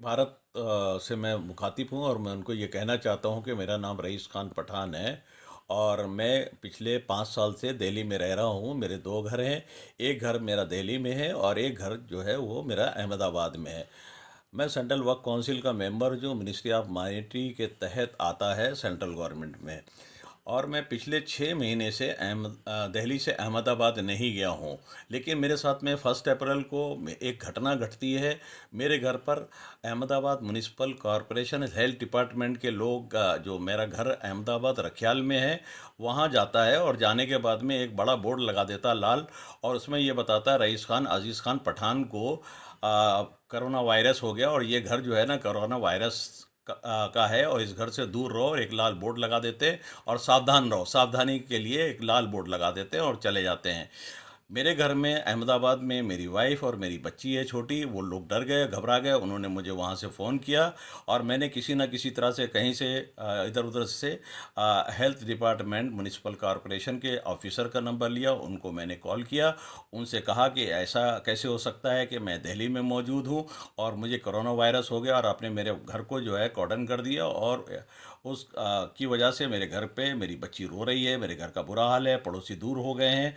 भारत से मैं मुखातिब हूँ और मैं उनको ये कहना चाहता हूँ कि मेरा नाम रईस खान पठान है और मैं पिछले 5 साल से दिल्ली में रह रहा हूँ। मेरे दो घर हैं। एक घर मेरा दिल्ली में है और एक घर जो है वो मेरा अहमदाबाद में है। मैं सेंट्रल वर्क काउंसिल का मेंबर जो मिनिस्ट्री ऑफ माइनॉरिटी के तहत आता है सेंट्रल गवर्नमेंट में। और मैं पिछले 6 महीने से दिल्ली से अहमदाबाद नहीं गया हूँ। लेकिन मेरे साथ में 1 अप्रैल को एक घटना घटती है। मेरे घर पर Ahmedabad municipal corporation health department के लोग जो मेरा घर अहमदाबाद रखियाल में है वहाँ जाता है और जाने के बाद में एक बड़ा बोर्ड लगा देता लाल, और उसमें ये बताता है रईस खान अजीज़ खान पठान को कोरोना वायरस हो गया और ये घर जो है ना कोरोना वायरस का है और इस घर से दूर रहो, एक लाल बोर्ड लगा देते और सावधान रहो, सावधानी के लिए एक लाल बोर्ड लगा देते हैं और चले जाते हैं। मेरे घर में अहमदाबाद में मेरी वाइफ और मेरी बच्ची है छोटी, वो लोग डर गए, घबरा गए। उन्होंने मुझे वहाँ से फ़ोन किया और मैंने किसी न किसी तरह से कहीं से इधर उधर से हेल्थ डिपार्टमेंट म्युनिसिपल कॉरपोरेशन के ऑफिसर का नंबर लिया, उनको मैंने कॉल किया। उनसे कहा कि ऐसा कैसे हो सकता है कि मैं दिल्ली में मौजूद हूँ और मुझे कोरोना वायरस हो गया और आपने मेरे घर को जो है कॉर्डन कर दिया, और उस की वजह से मेरे घर पे मेरी बच्ची रो रही है, मेरे घर का बुरा हाल है, पड़ोसी दूर हो गए हैं।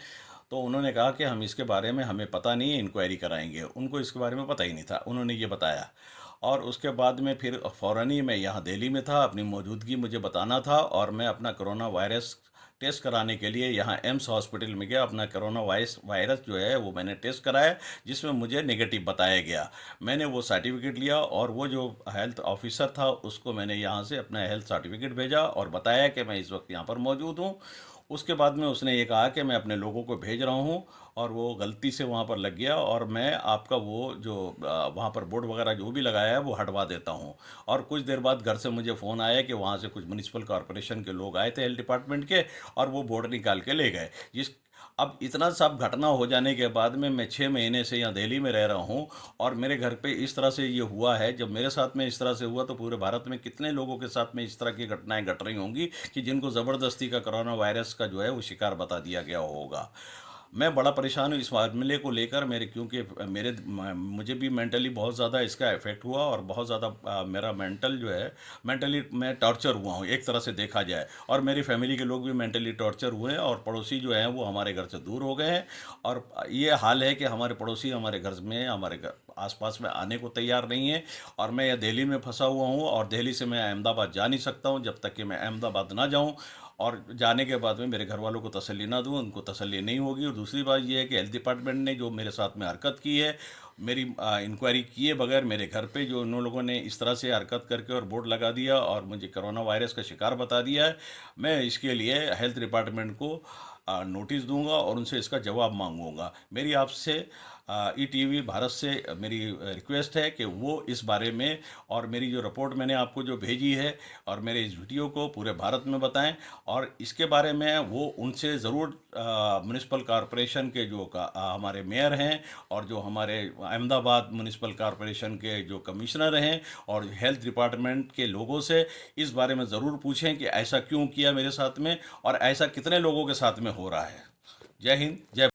तो उन्होंने कहा कि हम इसके बारे में हमें पता नहीं है, इंक्वायरी कराएंगे। उनको इसके बारे में पता ही नहीं था, उन्होंने ये बताया। और उसके बाद में फिर फ़ौरन ही मैं यहाँ दिल्ली में था, अपनी मौजूदगी मुझे बताना था और मैं अपना कोरोना वायरस टेस्ट कराने के लिए यहाँ एम्स हॉस्पिटल में गया। अपना कोरोना वायरस जो है वो मैंने टेस्ट कराया, जिसमें मुझे नेगेटिव बताया गया। मैंने वो सर्टिफिकेट लिया और वो जो हेल्थ ऑफिसर था उसको मैंने यहाँ से अपना हेल्थ सर्टिफिकेट भेजा और बताया कि मैं इस वक्त यहाँ पर मौजूद हूँ। उसके बाद में उसने ये कहा कि मैं अपने लोगों को भेज रहा हूँ, और वो गलती से वहाँ पर लग गया और मैं आपका वो जो वहाँ पर बोर्ड वगैरह जो भी लगाया है वो हटवा देता हूँ। और कुछ देर बाद घर से मुझे फ़ोन आया कि वहाँ से कुछ म्युनिसिपल कॉरपोरेशन के लोग आए थे हेल्थ डिपार्टमेंट के, और वो बोर्ड निकाल के ले गए। जिस अब इतना सब घटना हो जाने के बाद में मैं 6 महीने से यहाँ दिल्ली में रह रहा हूँ और मेरे घर पे इस तरह से ये हुआ है। जब मेरे साथ में इस तरह से हुआ तो पूरे भारत में कितने लोगों के साथ में इस तरह की घटनाएं घट रही होंगी कि जिनको ज़बरदस्ती का कोरोना वायरस का जो है वो शिकार बता दिया गया होगा। मैं बड़ा परेशान हूँ इस मामले को लेकर, मेरे क्योंकि मुझे भी मेंटली बहुत ज़्यादा इसका इफ़ेक्ट हुआ और बहुत ज़्यादा मेरा मेंटल जो है मेंटली मैं टॉर्चर हुआ हूँ एक तरह से देखा जाए, और मेरी फैमिली के लोग भी मेंटली टॉर्चर हुए हैं और पड़ोसी जो हैं वो हमारे घर से दूर हो गए हैं। और ये हाल है कि हमारे पड़ोसी हमारे घर में हमारे घर आसपास में आने को तैयार नहीं है, और मैं यह दिल्ली में फंसा हुआ हूँ और दिल्ली से मैं अहमदाबाद जा नहीं सकता हूँ जब तक कि मैं अहमदाबाद ना जाऊँ और जाने के बाद में मेरे घर वालों को तसल्ली ना दूँ, उनको तसल्ली नहीं होगी। और दूसरी बात ये है कि हेल्थ डिपार्टमेंट ने जो मेरे साथ में हरकत की है, मेरी इंक्वायरी किए बगैर मेरे घर पे जो उन लोगों ने इस तरह से हरकत करके और बोर्ड लगा दिया और मुझे कोरोना वायरस का शिकार बता दिया है, मैं इसके लिए हेल्थ डिपार्टमेंट को नोटिस दूंगा और उनसे इसका जवाब मांगूंगा। मेरी आपसे ईटीवी भारत से मेरी रिक्वेस्ट है कि वो इस बारे में और मेरी जो रिपोर्ट मैंने आपको जो भेजी है और मेरे इस वीडियो को पूरे भारत में बताएं, और इसके बारे में वो उनसे ज़रूर म्युनिसिपल कॉरपोरेशन के जो हमारे मेयर हैं और जो हमारे अहमदाबाद म्युनिसिपल कॉरपोरेशन के जो कमिश्नर हैं और हेल्थ डिपार्टमेंट के लोगों से इस बारे में ज़रूर पूछें कि ऐसा क्यों किया मेरे साथ में और ऐसा कितने लोगों के साथ में हो रहा है। जय हिंद, जय